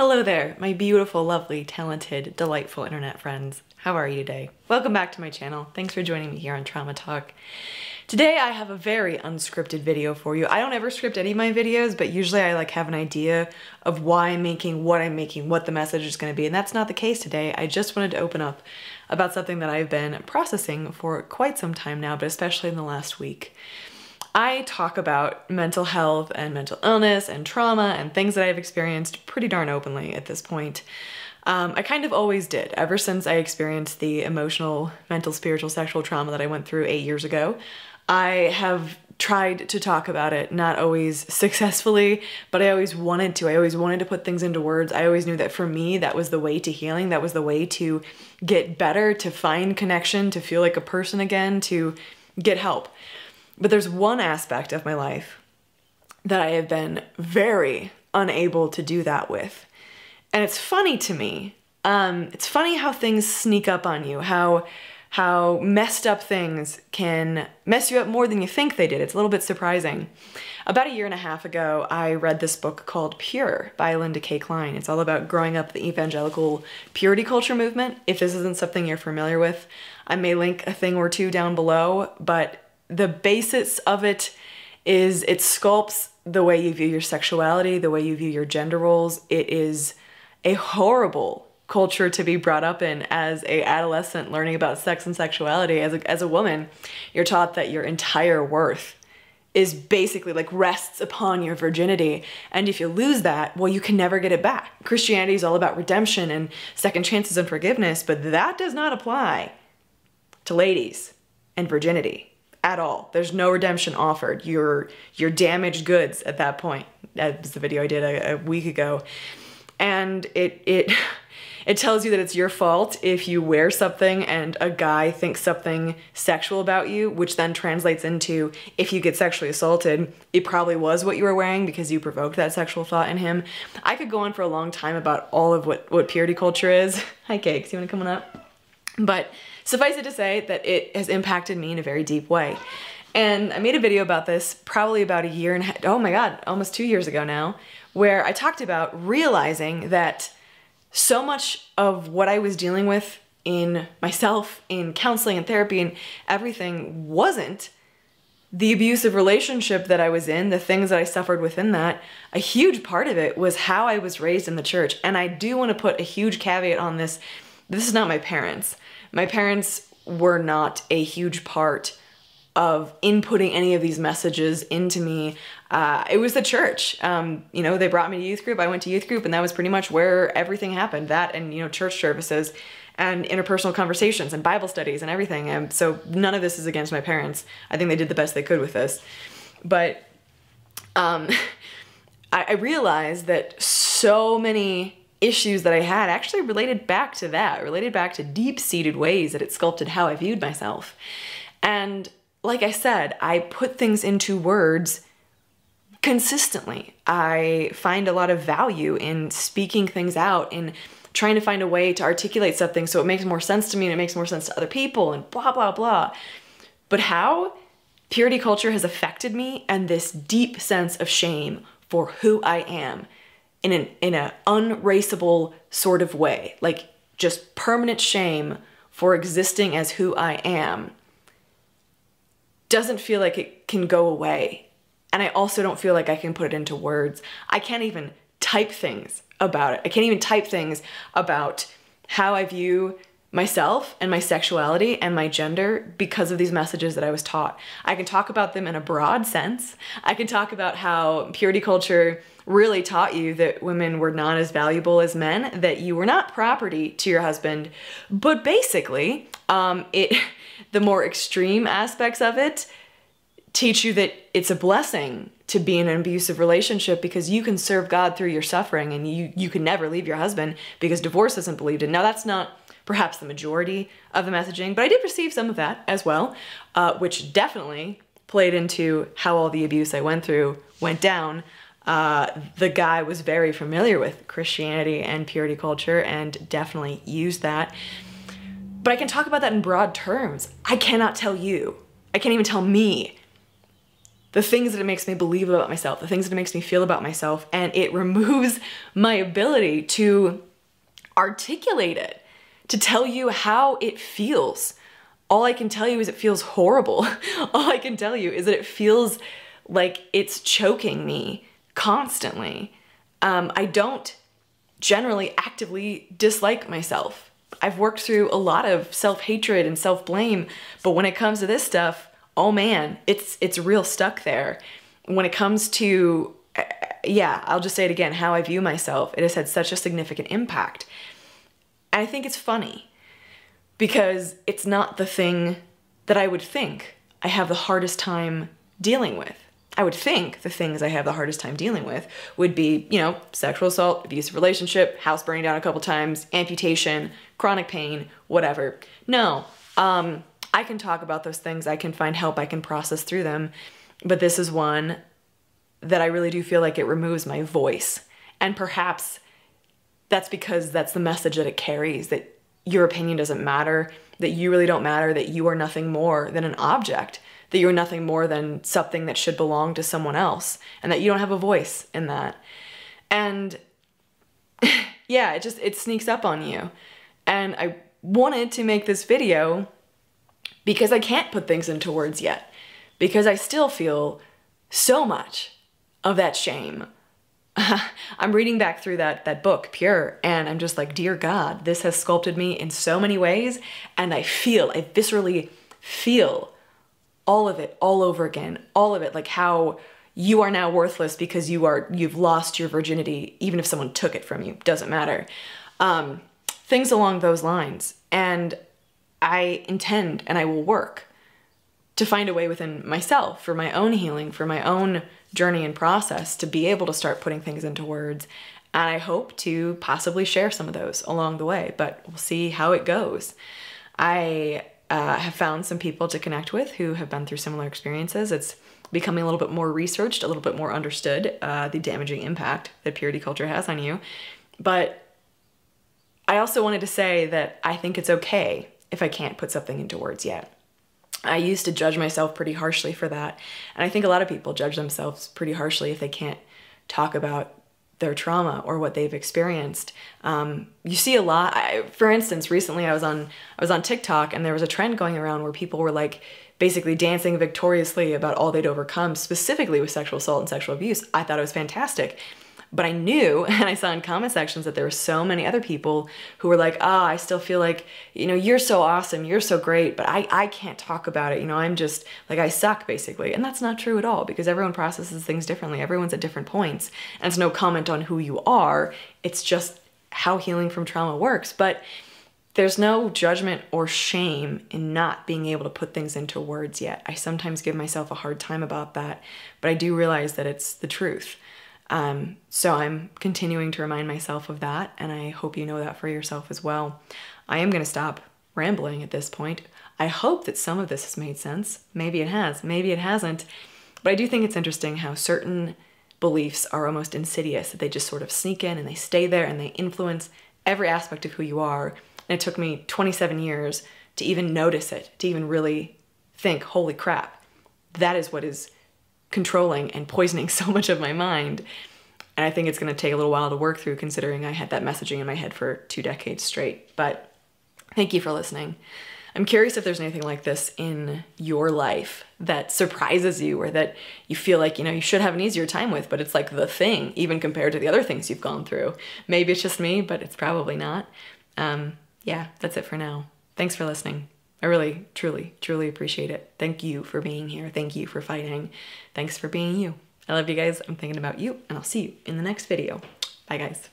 Hello there, my beautiful, lovely, talented, delightful internet friends. How are you today? Welcome back to my channel. Thanks for joining me here on Trauma Talk. Today I have a very unscripted video for you. I don't ever script any of my videos, but usually I have an idea of why I'm making, what the message is going to be, and that's not the case today. I just wanted to open up about something that I've been processing for quite some time now, but especially in the last week. I talk about mental health and mental illness and trauma and things that I've experienced pretty darn openly at this point. I kind of always did, ever since I experienced the emotional, mental, spiritual, sexual trauma that I went through 8 years ago. I have tried to talk about it, not always successfully, but I always wanted to. I always wanted to put things into words. I always knew that for me, that was the way to healing. That was the way to get better, to find connection, to feel like a person again, to get help. But there's one aspect of my life that I have been very unable to do that with. And it's funny to me. It's funny how things sneak up on you, how messed up things can mess you up more than you think they did. It's a little bit surprising. About 1.5 years ago, I read this book called Pure by Linda K. Klein. It's all about growing up the evangelical purity culture movement. If this isn't something you're familiar with, I may link a thing or two down below, but the basis of it is it sculpts the way you view your sexuality, the way you view your gender roles. It is a horrible culture to be brought up in as an adolescent learning about sex and sexuality. As a woman, you're taught that your entire worth is basically rests upon your virginity. And if you lose that, well, you can never get it back. Christianity is all about redemption and second chances and forgiveness, but that does not apply to ladies and virginity at all. There's no redemption offered. You're damaged goods at that point. That was the video I did a week ago. And it tells you that it's your fault if you wear something and a guy thinks something sexual about you, which then translates into if you get sexually assaulted, it probably was what you were wearing because you provoked that sexual thought in him. I could go on for a long time about all of what purity culture is. Hi, Cakes. You want to come on up? But suffice it to say that it has impacted me in a very deep way. And I made a video about this probably about 1.5 years, oh my God, almost 2 years ago now, where I talked about realizing that so much of what I was dealing with in myself, in counseling and therapy and everything wasn't the abusive relationship that I was in, the things that I suffered within that. A huge part of it was how I was raised in the church. And I do want to put a huge caveat on this. This is not my parents. My parents were not a huge part of inputting any of these messages into me. It was the church. They brought me to youth group. I went to youth group, and that was pretty much where everything happened. That and, church services and interpersonal conversations and Bible studies and everything. And so none of this is against my parents. I think they did the best they could with this. But I realized that so many issues that I had actually related back to that, related back to deep-seated ways that it sculpted how I viewed myself. And like I said, I put things into words consistently. I find a lot of value in speaking things out, in trying to find a way to articulate something so it makes more sense to me and it makes more sense to other people and blah, blah, blah. But how purity culture has affected me and this deep sense of shame for who I am in an unraceable sort of way, just permanent shame for existing as who I am, doesn't feel like it can go away. And I also don't feel like I can put it into words. I can't even type things about it. I can't even type things about how I view myself and my sexuality and my gender because of these messages that I was taught. I can talk about them in a broad sense. I can talk about how purity culture really taught you that women were not as valuable as men, that you were not property to your husband. But basically, the more extreme aspects of it teach you that it's a blessing to be in an abusive relationship because you can serve God through your suffering, and you can never leave your husband because divorce isn't believed in. Now, that's not perhaps the majority of the messaging, but I did receive some of that as well, which definitely played into how all the abuse I went through went down. The guy was very familiar with Christianity and purity culture and definitely used that. But I can talk about that in broad terms. I cannot tell you, I can't even tell me the things that it makes me believe about myself, the things that it makes me feel about myself, and it removes my ability to articulate it, to tell you how it feels. All I can tell you is it feels horrible. All I can tell you is that it feels like it's choking me constantly. I don't generally actively dislike myself. I've worked through a lot of self-hatred and self-blame, but when it comes to this stuff, oh man, it's real stuck there. When it comes to, yeah, I'll just say it again, how I view myself, it has had such a significant impact. And I think it's funny because it's not the thing that I would think I have the hardest time dealing with. I would think the things I have the hardest time dealing with would be, you know, sexual assault, abusive relationship, house burning down a couple times, amputation, chronic pain, whatever. No, I can talk about those things. I can find help. I can process through them. But this is one that I really do feel like it removes my voice. And perhaps that's because that's the message that it carries, that your opinion doesn't matter, that you really don't matter, that you are nothing more than an object, that you're nothing more than something that should belong to someone else, and that you don't have a voice in that. And yeah, it sneaks up on you. And I wanted to make this video because I can't put things into words yet, because I still feel so much of that shame. I'm reading back through that book, Pure, and I'm just like, dear God, this has sculpted me in so many ways, and I viscerally feel all of it all over again, all of it, like how you are now worthless because you've lost your virginity, even if someone took it from you, doesn't matter. Things along those lines. And I intend and I will work to find a way within myself for my own healing, for my own journey and process to be able to start putting things into words. And I hope to possibly share some of those along the way, but we'll see how it goes. I have found some people to connect with who have been through similar experiences. It's becoming a little bit more researched, a little bit more understood, the damaging impact that purity culture has on you. But I also wanted to say that I think it's okay if I can't put something into words yet. I used to judge myself pretty harshly for that. And I think a lot of people judge themselves pretty harshly if they can't talk about their trauma or what they've experienced. You see a lot. For instance, recently I was on TikTok, and there was a trend going around where people were like basically dancing victoriously about all they'd overcome, specifically with sexual assault and sexual abuse. I thought it was fantastic. But I knew, and I saw in comment sections, that there were so many other people who were like, I still feel like, you know, you're so awesome, you're so great, but I can't talk about it. You know, I'm just, like, I suck, basically. And that's not true at all, because everyone processes things differently. Everyone's at different points. And it's no comment on who you are. It's just how healing from trauma works. But there's no judgment or shame in not being able to put things into words yet. I sometimes give myself a hard time about that, but I do realize that it's the truth. So I'm continuing to remind myself of that, and I hope you know that for yourself as well. I am going to stop rambling at this point. I hope that some of this has made sense. Maybe it has, maybe it hasn't. But I do think it's interesting how certain beliefs are almost insidious, that they just sort of sneak in and they stay there and they influence every aspect of who you are. And it took me 27 years to even notice it, to even really think, holy crap, that is what is controlling and poisoning so much of my mind. And I think it's going to take a little while to work through, considering I had that messaging in my head for 2 decades straight. But thank you for listening. I'm curious if there's anything like this in your life that surprises you, or that you feel like, you know, you should have an easier time with, but it's like the thing, even compared to the other things you've gone through. Maybe it's just me, but it's probably not. Yeah, that's it for now. Thanks for listening. I really, truly, truly appreciate it. Thank you for being here. Thank you for fighting. Thanks for being you. I love you guys. I'm thinking about you, and I'll see you in the next video. Bye, guys.